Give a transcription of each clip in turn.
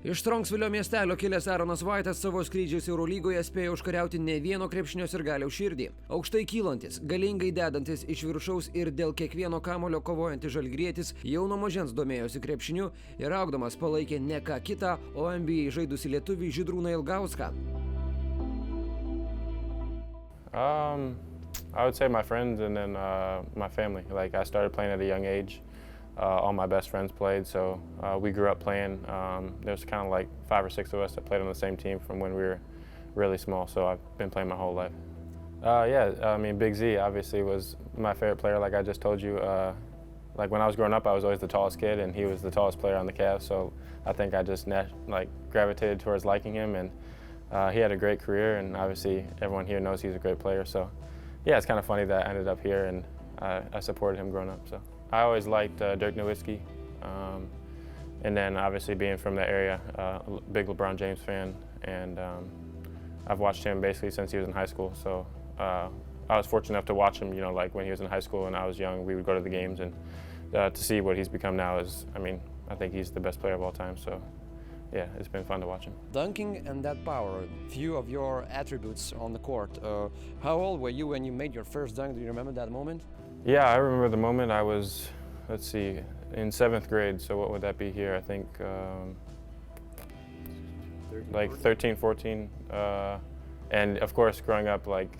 Iš Tronksvilio miestelio kilęs Aaronas White'as savo skrydžiais Eurolygoje spėjo užkariauti ne vieno krepšinio sirgaliaus širdį. Aukštai kylantis, galingai dedantis iš viršaus ir dėl kiekvieno kamulio kovojantis žalgirietis jau nuo mažens domėjosi krepšiniu ir augdamas palaikė ne ką kitą, o NBA žaidusi lietuvį Žydrūną Ilgauską. I would say my friends and then my family. Like I started playing at a young age. All my best friends played, so we grew up playing. There's kind of like 5 or 6 of us that played on the same team from when we were really small, so I've been playing my whole life. Yeah, I mean, Big Z obviously was my favorite player, like I just told you. Like when I was growing up, I was always the tallest kid, and he was the tallest player on the Cavs, so I think I just gravitated towards liking him, and he had a great career, and obviously everyone here knows he's a great player, so yeah, it's kind of funny that I ended up here, and I supported him growing up, so. I always liked Dirk Nowitzki, and then obviously being from the area, big LeBron James fan, and I've watched him basically since he was in high school. So I was fortunate enough to watch him, you know, like when he was in high school and I was young, we would go to the games, and to see what he's become now is, I mean, I think he's the best player of all time. So yeah, it's been fun to watch him. Dunking and that power, few of your attributes on the court. How old were you when you made your first dunk? Do you remember that moment? Yeah, I remember the moment. I was, let's see, in 7th grade, so what would that be here? I think like 13, 14. And of course, growing up, like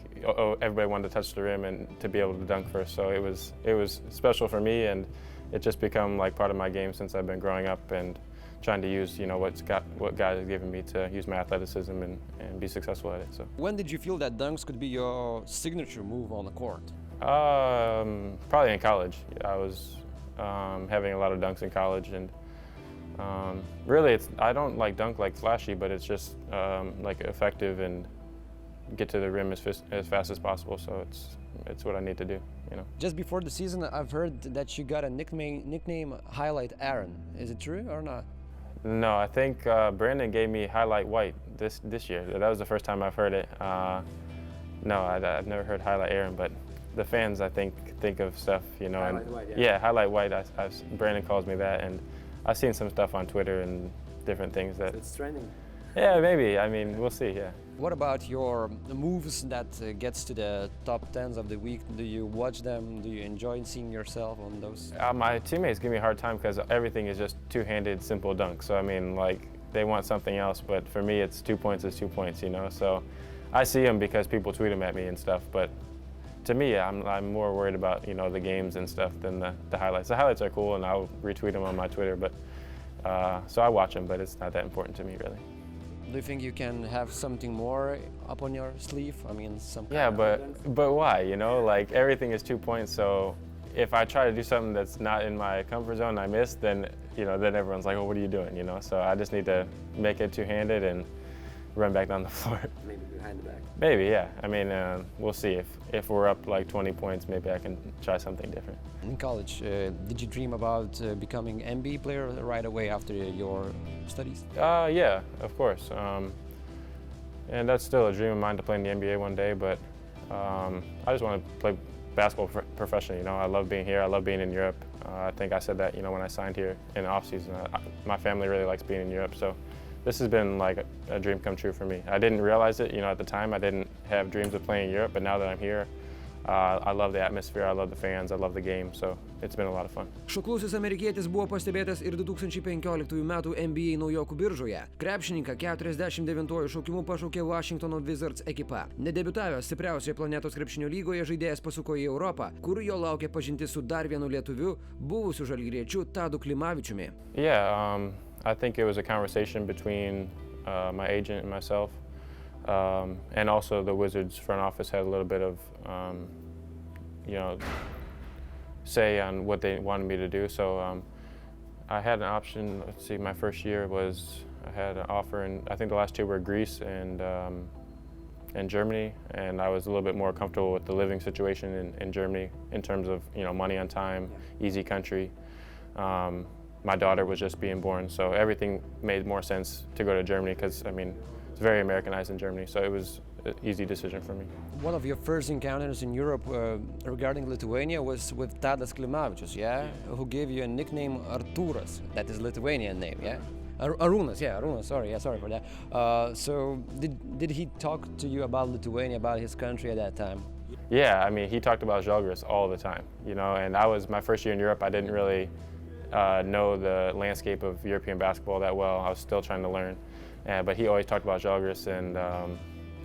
everybody wanted to touch the rim and to be able to dunk first. So it was special for me, and it just become like part of my game since I've been growing up and trying to use, you know, what God has given me to use my athleticism and be successful at it. So. When did you feel that dunks could be your signature move on the court? Probably in college. I was having a lot of dunks in college, and really, I don't like dunk like flashy, but it's just like effective and get to the rim as fast as possible. So it's what I need to do, you know. Just before the season, I've heard that you got a nickname Highlight Aaron. Is it true or not? No, I think Brandon gave me Highlight White this year. That was the first time I've heard it. No, I've never heard Highlight Aaron, but the fans, I think of stuff, you know. Highlight White, yeah. Yeah, Highlight White. Brandon calls me that, and I've seen some stuff on Twitter and different things that. So it's trending. Yeah, maybe. I mean, we'll see. Yeah. What about your moves that gets to the top 10s of the week? Do you watch them? Do you enjoy seeing yourself on those? My teammates give me a hard time because everything is just two-handed, simple dunk. So I mean, like they want something else, but for me, it's 2 points is 2 points, you know. So I see them because people tweet them at me and stuff, but. To me, I'm more worried about, you know, the games and stuff than the highlights. The highlights are cool, and I'll retweet them on my Twitter, but so I watch them, but it's not that important to me, really. Do you think you can have something more up on your sleeve? I mean, some. Yeah, but why? You know, like everything is 2 points. So if I try to do something that's not in my comfort zone, and I miss, then you know, then everyone's like, "Oh, what are you doing?" You know. So I just need to make it two-handed and run back down the floor. Maybe behind the back. Maybe, yeah. I mean, we'll see. If we're up like 20 points, maybe I can try something different. In college, did you dream about becoming an NBA player right away after your studies? Yeah, of course. And that's still a dream of mine to play in the NBA one day, but I just want to play basketball professionally. You know, I love being here. I love being in Europe. I think I said that, you know, when I signed here in the off-season. My family really likes being in Europe, so this has been like a dream come true for me. I didn't realize it, you know, at the time. I didn't have dreams of playing in Europe, but now that I'm here, I love the atmosphere, I love the fans, I love the game, so it's been a lot of fun. Šuklusis amerikietis buvo pastebėtas ir 2015 metų NBA naujokų biržoje. Krepšininką 49 šaukimu pašaukė Washingtono Wizards ekipa. Nedebiutavęs stipriausioje planetos krepšinio lygoje, žaidėjas pasuko į Europą, kur jo laukia pažintis su dar vienu lietuviu, buvusiu žalgiriečiu Tadu Klimavičiumi. Yeah, I think it was a conversation between my agent and myself, and also the Wizards front office had a little bit of, you know, say on what they wanted me to do. So I had an option. Let's see, my first year was I had an offer, and I think the last 2 were Greece and Germany, and I was a little bit more comfortable with the living situation in Germany in terms of, you know, money on time, easy country. My daughter was just being born, so everything made more sense to go to Germany because, I mean, it's very Americanized in Germany, so it was an easy decision for me. One of your first encounters in Europe regarding Lithuania was with Tadas Klimavičius, yeah? Who gave you a nickname Artūras, that is Lithuanian name, yeah? Aaronas, sorry for that. So did he talk to you about Lithuania, about his country at that time? Yeah, I mean, he talked about Žalgiris all the time, you know, and my first year in Europe, I didn't really know the landscape of European basketball that well. I was still trying to learn, but he always talked about Žalgiris, and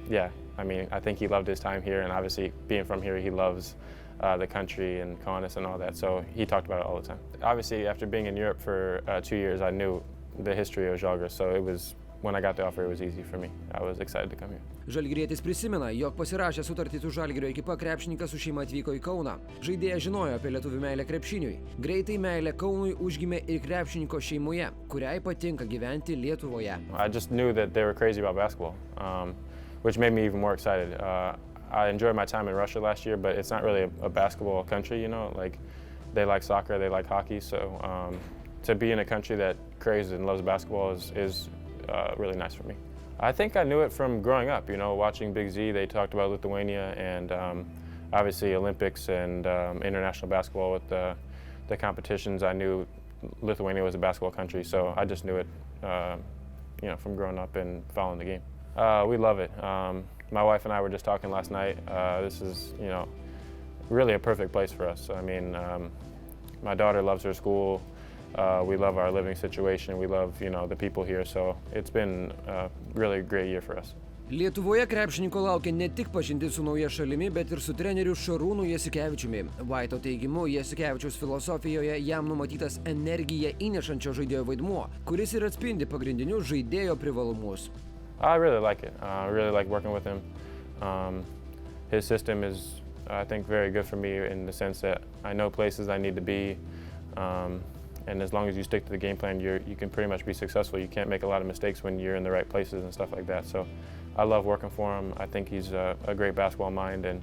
yeah, I mean, I think he loved his time here, and obviously being from here, he loves the country and Kaunas and all that, so he talked about it all the time. Obviously, after being in Europe for 2 years, I knew the history of Žalgiris, so when I got the offer, it was easy for me. I was excited to come here. Žalgirietis prisimena, jog pasirašė sutartį su Žalgirio ekipa, krepšininkas su šeima atvyko į Kauną. Žaidėjas žinojo apie lietuvių meilę krepšiniui. Greitai meilė Kaunui užgimė ir krepšininko šeimoje, kuriai patinka gyventi Lietuvoje. I just knew that they were crazy about basketball, which made me even more excited. I enjoyed my time in Russia last year, but it's not really a basketball country, you know, like they like soccer, they like hockey, so to be in a country that craves and loves basketball is really nice for me. I think I knew it from growing up, you know, watching Big Z. They talked about Lithuania and obviously Olympics and international basketball with the competitions. I knew Lithuania was a basketball country, so I just knew it, you know, from growing up and following the game. We love it. My wife and I were just talking last night. This is, you know, really a perfect place for us. I mean, my daughter loves her school. We love our living situation. We love, you know, the people here. So it's been a really great year for us. Lietuvoje krepšininko laukia ne tik pažintis su nauja šalimi, bet ir su treneriu Šarūnu Jasikevičiumi. White'o teigimu, Jasikevičiaus filosofijoje jam numatytas energiją įnešančio žaidėjo vaidmuo, kuris ir atspindi pagrindinius žaidėjo privalumus. I really like it. I really like working with him. His system is, I think, very good for me in the sense that I know places I need to be. And as long as you stick to the game plan, you can pretty much be successful. You can't make a lot of mistakes when you're in the right places and stuff like that. So I love working for him. I think he's a great basketball mind, and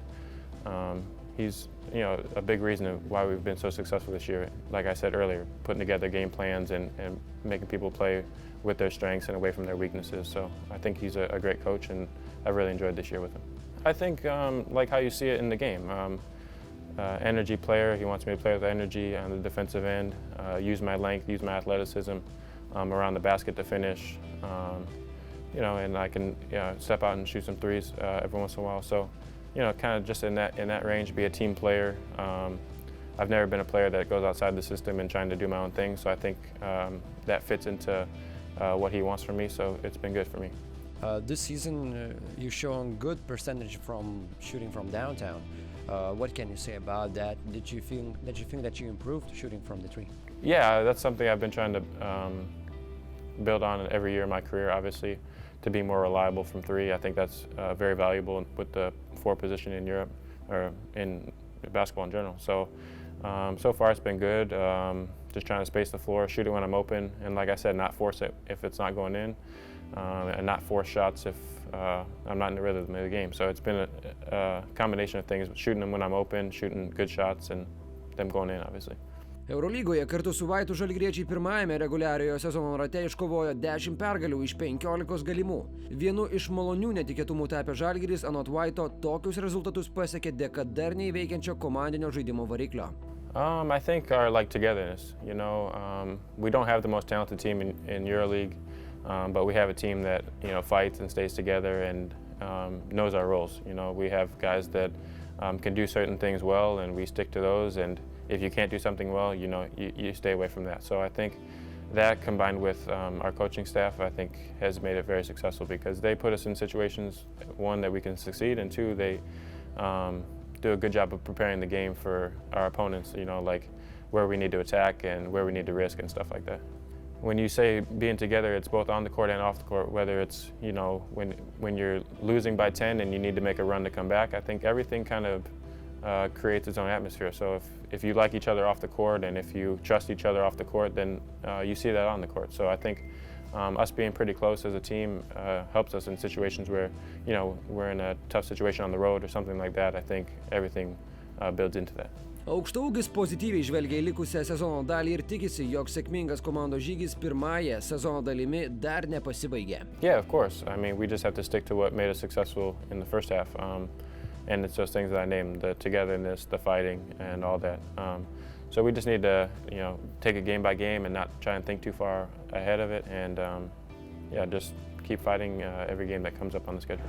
he's, you know, a big reason why we've been so successful this year. Like I said earlier, putting together game plans and making people play with their strengths and away from their weaknesses. So I think he's a great coach, and I've really enjoyed this year with him. I think like how you see it in the game. Energy player. He wants me to play with energy on the defensive end, use my length, use my athleticism around the basket to finish. You know, and I can step out and shoot some threes every once in a while. So, you know, kind of just in that range, be a team player. I've never been a player that goes outside the system and trying to do my own thing. So I think that fits into what he wants from me. So it's been good for me. This season, you've shown good percentage from shooting from downtown. What can you say about that? Did you think that you improved shooting from the three? Yeah, that's something I've been trying to build on every year in my career, obviously, to be more reliable from three. I think that's very valuable with the four position in Europe, or in basketball in general. So, so far it's been good. Just trying to space the floor, shoot it when I'm open, and like I said, not force it if it's not going in, and not force shots if I'm not in the rhythm of the game. So it's been a combination of things, shooting them when I'm open, shooting good shots, and them going in, obviously. Eurolygoje kartu su White'u žalgiriečiai pirmajame reguliariojo sezono rate iškovojo 10 pergalių iš 15 galimų. Vienu iš malonių netikėtumų tapę Žalgiris, anot White'o, tokius rezultatus pasiekė dėka dar neįveikiančio komandinio žaidimo variklio. I think our togetherness. You know, we don't have the most talented team in EuroLeague. But we have a team that, you know, fights and stays together and knows our roles. You know, we have guys that can do certain things well, and we stick to those. And if you can't do something well, you know, you stay away from that. So I think that, combined with our coaching staff, I think has made it very successful because they put us in situations, one, that we can succeed, and two, they do a good job of preparing the game for our opponents. You know, like where we need to attack and where we need to risk and stuff like that. When you say being together, it's both on the court and off the court, whether it's, you know, when you're losing by 10 and you need to make a run to come back. I think everything kind of creates its own atmosphere. So if you like each other off the court and if you trust each other off the court, then you see that on the court. So I think us being pretty close as a team helps us in situations where, you know, we're in a tough situation on the road or something like that. I think everything builds into that. Aukštaūgis pozityviai žvelgia į likusią sezono dalį ir tikisi, jog sėkmingas komandos žygis pirmąją sezono dalimi dar nepasibaigė. Yeah, of course. I mean, we just have to stick to what made us successful in the first half. And it's those things that I named, the togetherness, the fighting, and all that. So we just need to, take it game by game and not try and think too far ahead of it, and just keep fighting every game that comes up on the schedule.